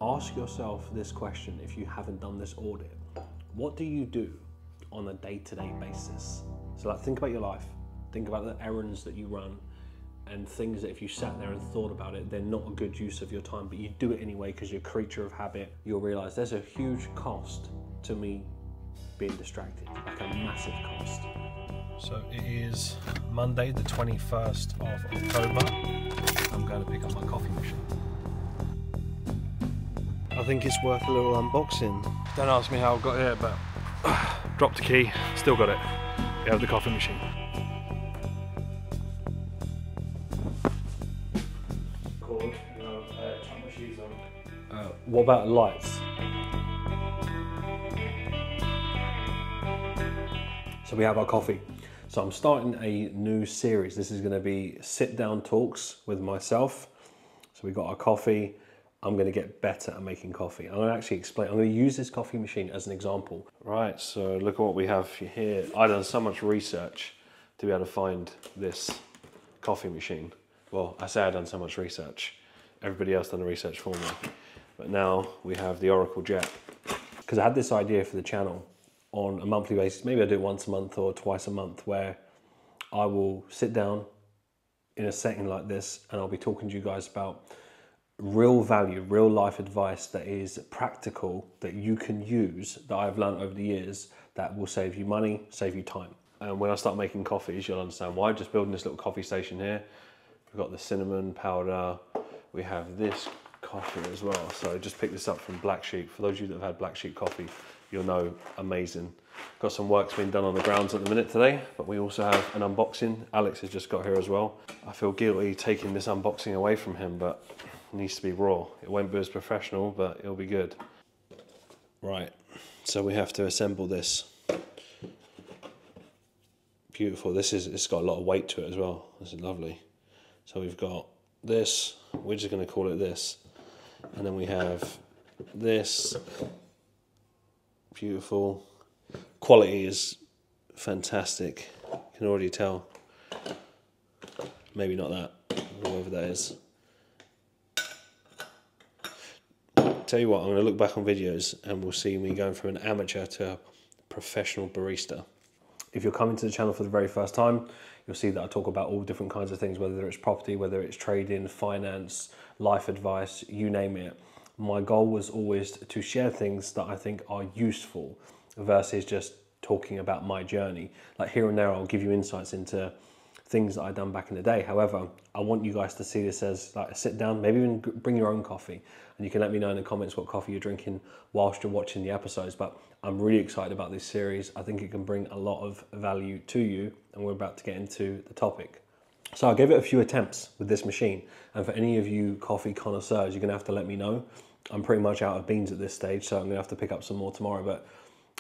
Ask yourself this question if you haven't done this audit. What do you do on a day-to-day basis? So like, think about your life, think about the errands that you run and things that if you sat there and thought about it, they're not a good use of your time, but you do it anyway because you're a creature of habit. You'll realize there's a huge cost to me being distracted, like a massive cost. So it is Monday the 21st of October. I'm going to pick up my coffee machine. I think it's worth a little unboxing. Don't ask me how I got here, but dropped the key, still got it. We have the coffee machine. What about lights? So we have our coffee. So I'm starting a new series. This is going to be sit down talks with myself. So we got our coffee. I'm going to get better at making coffee. I'm going to actually explain. I'm going to use this coffee machine as an example. Right, so look at what we have here. I've done so much research to be able to find this coffee machine. Well, I say I've done so much research. Everybody else done the research for me. But now we have the Oracle Jet. Because I had this idea for the channel on a monthly basis. Maybe I do it once a month or twice a month, where I will sit down in a setting like this and I'll be talking to you guys about real value, real life advice that is practical, that you can use, that I've learned over the years, that will save you money, save you time. And when I start making coffees, you'll understand why. Just building this little coffee station here. We've got the cinnamon powder. We have this coffee as well. So just pick this up from Black Sheep. For those of you that have had Black Sheep coffee, you'll know, amazing. Got some work's been done on the grounds at the minute today, but we also have an unboxing. Alex has just got here as well. I feel guilty taking this unboxing away from him, but it needs to be raw. It won't be as professional, but it'll be good. Right, so we have to assemble this. Beautiful. It's got a lot of weight to it as well. This is lovely. So we've got this, we're just going to call it this. And then we have this. Beautiful. Quality is fantastic. You can already tell. Maybe not that, whatever that is. Tell you what, I'm going to look back on videos and we'll see me going from an amateur to a professional barista. If you're coming to the channel for the very first time, you'll see that I talk about all different kinds of things, whether it's property, whether it's trading, finance, life advice, you name it. My goal was always to share things that I think are useful versus just talking about my journey. Like here and there, I'll give you insights into things that I've done back in the day. However, I want you guys to see this as like a sit down, maybe even bring your own coffee, and you can let me know in the comments what coffee you're drinking whilst you're watching the episodes. But I'm really excited about this series. I think it can bring a lot of value to you, and we're about to get into the topic. So I gave it a few attempts with this machine, and for any of you coffee connoisseurs, you're gonna have to let me know. I'm pretty much out of beans at this stage, so I'm gonna have to pick up some more tomorrow. But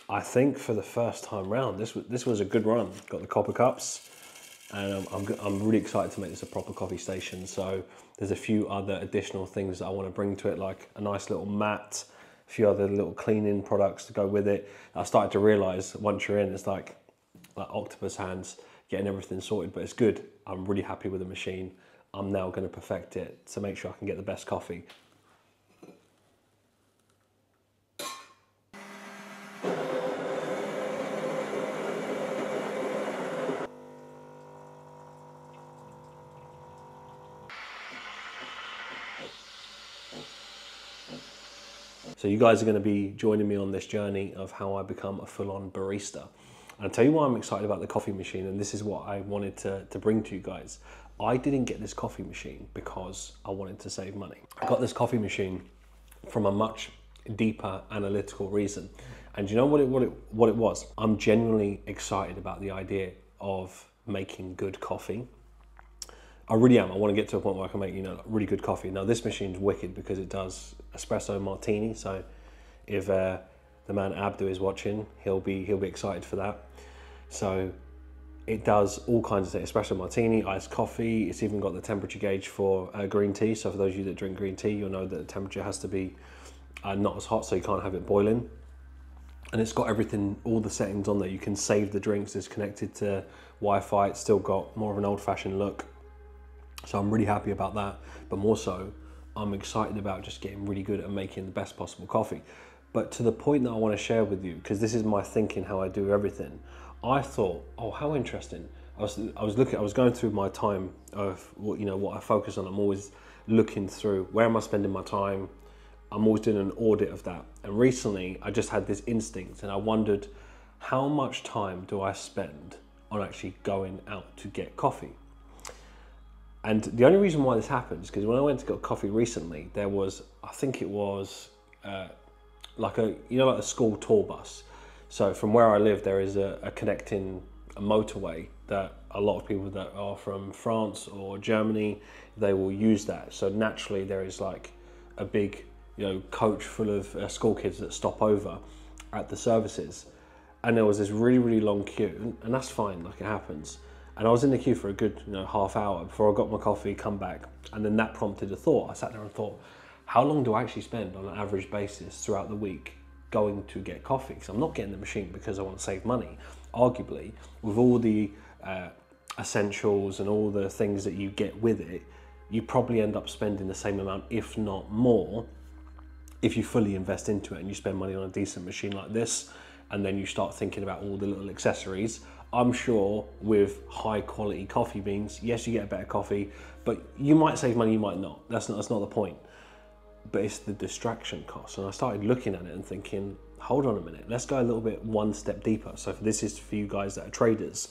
I think for the first time round, this was a good run. Got the copper cups, and I'm really excited to make this a proper coffee station. So there's a few other additional things that I want to bring to it, like a nice little mat, a few other little cleaning products to go with it. I started to realize once you're in, it's like octopus hands, getting everything sorted, but it's good. I'm really happy with the machine. I'm now going to perfect it to make sure I can get the best coffee. So you guys are going to be joining me on this journey of how I become a full-on barista. And I'll tell you why I'm excited about the coffee machine, and this is what I wanted to bring to you guys. I didn't get this coffee machine because I wanted to save money. I got this coffee machine from a much deeper analytical reason. And you know what it was? I'm genuinely excited about the idea of making good coffee. I really am. I want to get to a point where I can make, really good coffee. Now this machine's wicked because it does espresso martini. So if the man Abdu is watching, he'll be excited for that. So it does all kinds of things: espresso martini, iced coffee. It's even got the temperature gauge for green tea. So for those of you that drink green tea, you'll know that the temperature has to be not as hot, so you can't have it boiling. And it's got everything, all the settings on there. You can save the drinks. It's connected to Wi-Fi. It's still got more of an old-fashioned look. So I'm really happy about that. But more so, I'm excited about just getting really good at making the best possible coffee. But to the point that I want to share with you, because this is my thinking, how I do everything, I thought, oh, how interesting. I was going through my time of what I focus on. I'm always looking through where am I spending my time. I'm always doing an audit of that. And recently I just had this instinct and I wondered, how much time do I spend on actually going out to get coffee? And the only reason why this happens is because when I went to get coffee recently, there was, I think it was like a school tour bus. So from where I live, there is a connecting a motorway that a lot of people that are from France or Germany, they will use that. So naturally there is like a big, coach full of school kids that stop over at the services. And there was this really, really long queue, and that's fine, like it happens. And I was in the queue for a good, half hour before I got my coffee, come back. And then that prompted a thought. I sat there and thought, how long do I actually spend on an average basis throughout the week going to get coffee? Because I'm not getting the machine because I want to save money. Arguably, with all the essentials and all the things that you get with it, you probably end up spending the same amount, if not more, if you fully invest into it and you spend money on a decent machine like this, and then you start thinking about all the little accessories. I'm sure with high quality coffee beans, yes, you get a better coffee, but you might save money, you might not. That's not the point. But it's the distraction cost. And I started looking at it and thinking, hold on a minute, let's go a little bit one step deeper. So this is for you guys that are traders.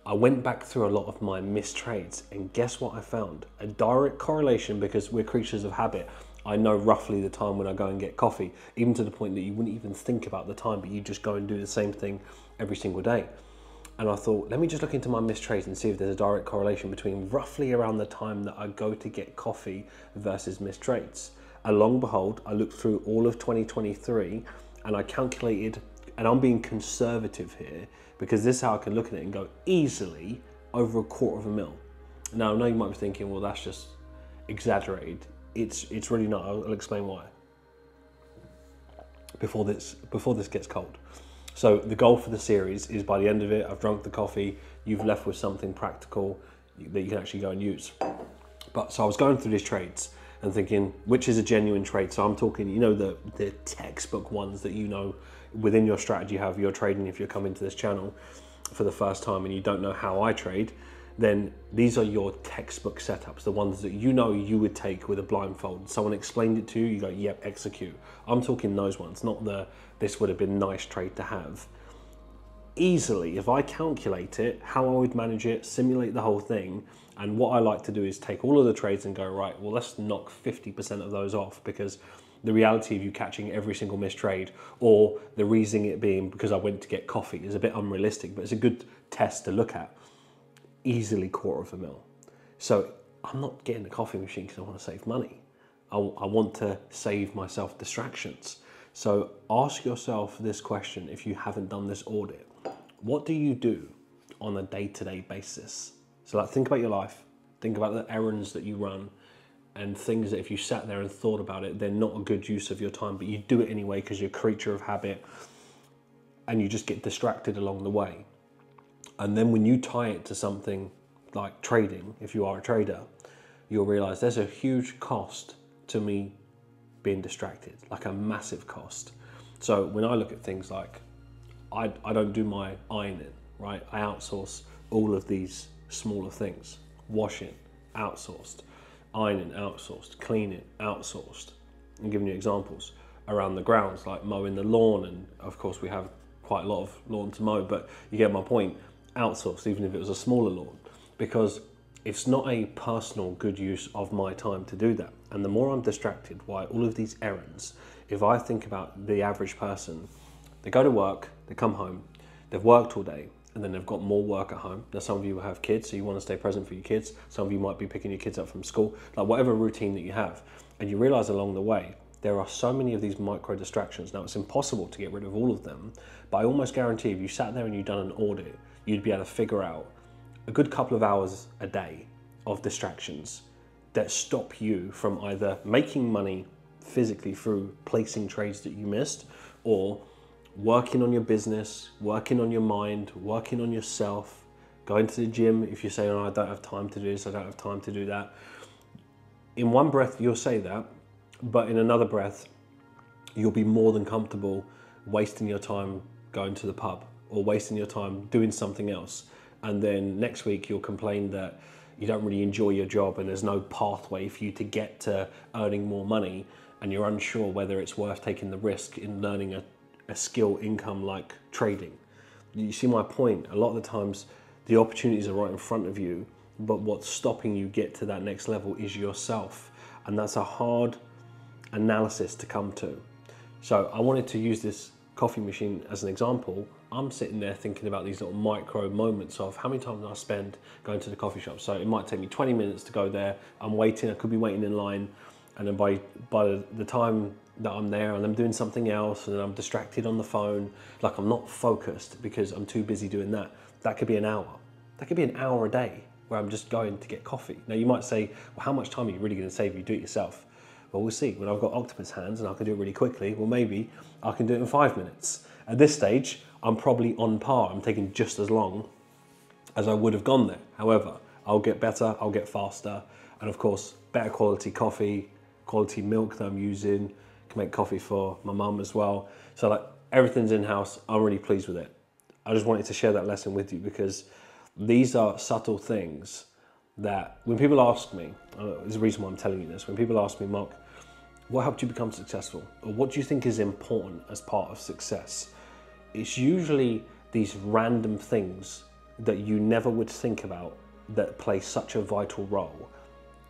I went back through a lot of my missed trades, and guess what I found? A direct correlation, because we're creatures of habit. I know roughly the time when I go and get coffee, even to the point that you wouldn't even think about the time, but you just go and do the same thing every single day. And I thought, let me just look into my missed trades and see if there's a direct correlation between roughly around the time that I go to get coffee versus missed trades. And lo and behold, I looked through all of 2023 and I calculated, and I'm being conservative here because this is how I can look at it and go easily over $250,000. Now, I know you might be thinking, well, that's just exaggerated. It's really not. I'll explain why before this gets cold. So the goal for the series is, by the end of it, I've drunk the coffee, you've left with something practical that you can actually go and use. But so I was going through these trades and thinking, which is a genuine trade? So I'm talking, the textbook ones that within your strategy, however you're trading. If you're coming to this channel for the first time and you don't know how I trade, then these are your textbook setups, the ones that you would take with a blindfold. Someone explained it to you, you go, yep, execute. I'm talking those ones, not this would have been a nice trade to have. Easily, if I calculate it, how I would manage it, simulate the whole thing, and what I like to do is take all of the trades and go, right, well, let's knock 50% of those off, because the reality of you catching every single missed trade, or the reason it being because I went to get coffee, is a bit unrealistic, but it's a good test to look at. Easily $250,000. So I'm not getting a coffee machine because I want to save money. I want to save myself distractions. So ask yourself this question if you haven't done this audit. What do you do on a day-to-day basis? So think about your life, think about the errands that you run, and things that if you sat there and thought about it, they're not a good use of your time, but you do it anyway because you're a creature of habit and you just get distracted along the way. And then when you tie it to something like trading, if you are a trader, you'll realize there's a huge cost to me being distracted, like a massive cost. So when I look at things like, I don't do my ironing, right? I outsource all of these smaller things. Washing, outsourced. Ironing, outsourced. Cleaning, outsourced. I'm giving you examples around the grounds, like mowing the lawn. And of course we have quite a lot of lawn to mow, but you get my point. Outsourced, even if it was a smaller lawn, because it's not a personal good use of my time to do that. And the more I'm distracted by all of these errands, if I think about the average person, they go to work, they come home, they've worked all day, and then they've got more work at home. Now, some of you have kids, so you want to stay present for your kids. Some of you might be picking your kids up from school, like whatever routine that you have. And you realize along the way, there are so many of these micro distractions. Now, it's impossible to get rid of all of them, but I almost guarantee if you sat there and you'd done an audit, you'd be able to figure out a good couple of hours a day of distractions that stop you from either making money physically through placing trades that you missed, or working on your business, working on your mind, working on yourself, going to the gym if you're saying, oh, I don't have time to do this, I don't have time to do that. in one breath you'll say that, but in another breath you'll be more than comfortable wasting your time going to the pub or wasting your time doing something else. And then next week you'll complain that you don't really enjoy your job and there's no pathway for you to get to earning more money, and you're unsure whether it's worth taking the risk in learning a skill income like trading. You see my point? A lot of the times the opportunities are right in front of you, but what's stopping you get to that next level is yourself. And that's a hard analysis to come to. So I wanted to use this coffee machine as an example. I'm sitting there thinking about these little micro moments of how many times I spend going to the coffee shop. So it might take me 20 minutes to go there. I'm waiting, I could be waiting in line. And then by the time that I'm there and I'm doing something else and I'm distracted on the phone, like I'm not focused because I'm too busy doing that. That could be an hour. That could be an hour a day where I'm just going to get coffee. Now you might say, well, how much time are you really going to save if you do it yourself? Well, we'll see. When I've got octopus hands and I can do it really quickly, well, maybe I can do it in 5 minutes. At this stage, I'm probably on par. I'm taking just as long as I would have gone there. However, I'll get better, I'll get faster, and of course, better quality coffee, quality milk that I'm using, can make coffee for my mum as well. So like everything's in-house, I'm really pleased with it. I just wanted to share that lesson with you because these are subtle things that when people ask me, there's a reason why I'm telling you this, when people ask me, Mark, what helped you become successful? Or what do you think is important as part of success? It's usually these random things that you never would think about that play such a vital role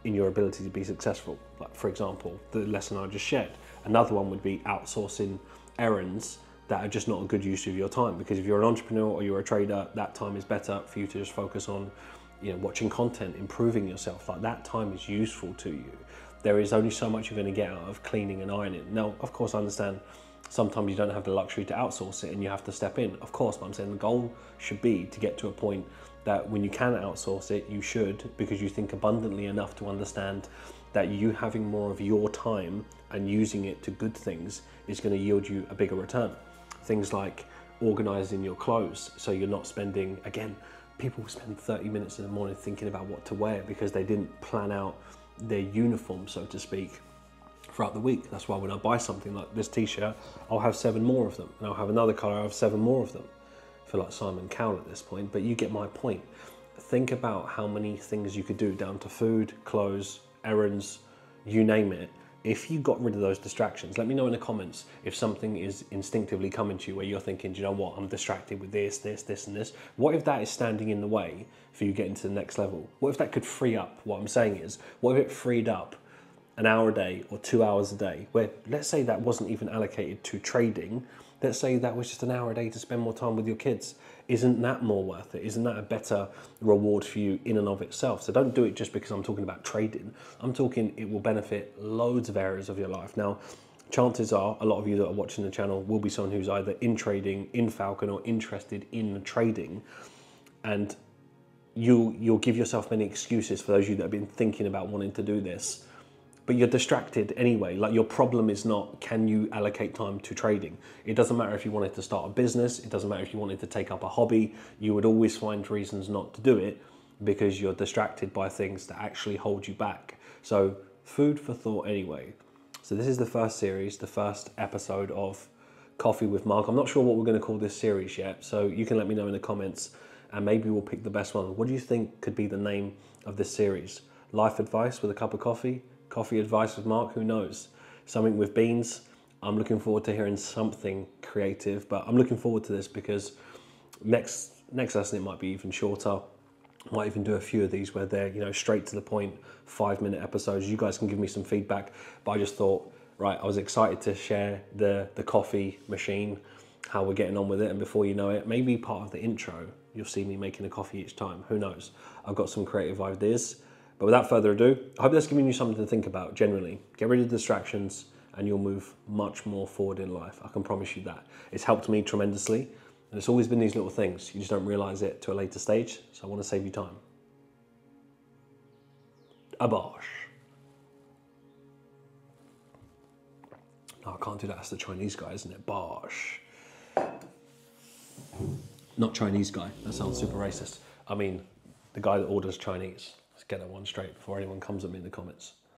in your ability to be successful. Like for example, the lesson I just shared. Another one would be outsourcing errands that are just not a good use of your time, because if you're an entrepreneur or you're a trader, that time is better for you to just focus on, you know, watching content, improving yourself. Like that time is useful to you. There is only so much you're going to get out of cleaning and ironing. Now, of course, I understand sometimes you don't have the luxury to outsource it and you have to step in, of course, but I'm saying the goal should be to get to a point that when you can outsource it, you should, because you think abundantly enough to understand that you having more of your time and using it to good things is going to yield you a bigger return. Things like organizing your clothes so you're not spending, again, people spend 30 minutes in the morning thinking about what to wear because they didn't plan out their uniform, so to speak, throughout the week. That's why when I buy something like this t-shirt, I'll have 7 more of them, and I'll have another color, I'll have 7 more of them. I feel like Simon Cowell at this point, but you get my point. Think about how many things you could do down to food, clothes, errands, you name it. If you got rid of those distractions, let me know in the comments if something is instinctively coming to you where you're thinking, do you know what, I'm distracted with this, this, and this. What if that is standing in the way for you getting to the next level? What if that could free up, what I'm saying is, what if it freed up an hour a day or 2 hours a day, where let's say that wasn't even allocated to trading, let's say that was just an hour a day to spend more time with your kids. Isn't that more worth it? Isn't that a better reward for you in and of itself? So don't do it just because I'm talking about trading. I'm talking it will benefit loads of areas of your life. Now, chances are a lot of you that are watching the channel will be someone who's either in trading, in Falcon, or interested in trading. And you'll give yourself many excuses for those of you that have been thinking about wanting to do this. But you're distracted anyway. Like your problem is not, can you allocate time to trading? It doesn't matter if you wanted to start a business. It doesn't matter if you wanted to take up a hobby. You would always find reasons not to do it because you're distracted by things that actually hold you back. So food for thought anyway. So this is the first series, the first episode of Coffee with Mark. I'm not sure what we're going to call this series yet. So you can let me know in the comments and maybe we'll pick the best one. What do you think could be the name of this series? Life advice with a cup of coffee? Coffee advice with Mark, who knows? Something with beans. I'm looking forward to hearing something creative, but I'm looking forward to this because next lesson it might be even shorter. I might even do a few of these where they're, you know, straight to the point, 5-minute episodes. You guys can give me some feedback, but I just thought, right, I was excited to share the coffee machine, how we're getting on with it, and before you know it, maybe part of the intro, you'll see me making a coffee each time. Who knows? I've got some creative ideas. But without further ado, I hope that's giving you something to think about generally. Get rid of distractions and you'll move much more forward in life. I can promise you that. It's helped me tremendously. And it's always been these little things. You just don't realize it to a later stage. So I want to save you time. Abosh. No, I can't do that. That's the Chinese guy, isn't it? Bosh. Not Chinese guy. That sounds super racist. I mean, the guy that orders Chinese. Let's get that one straight before anyone comes at me in the comments.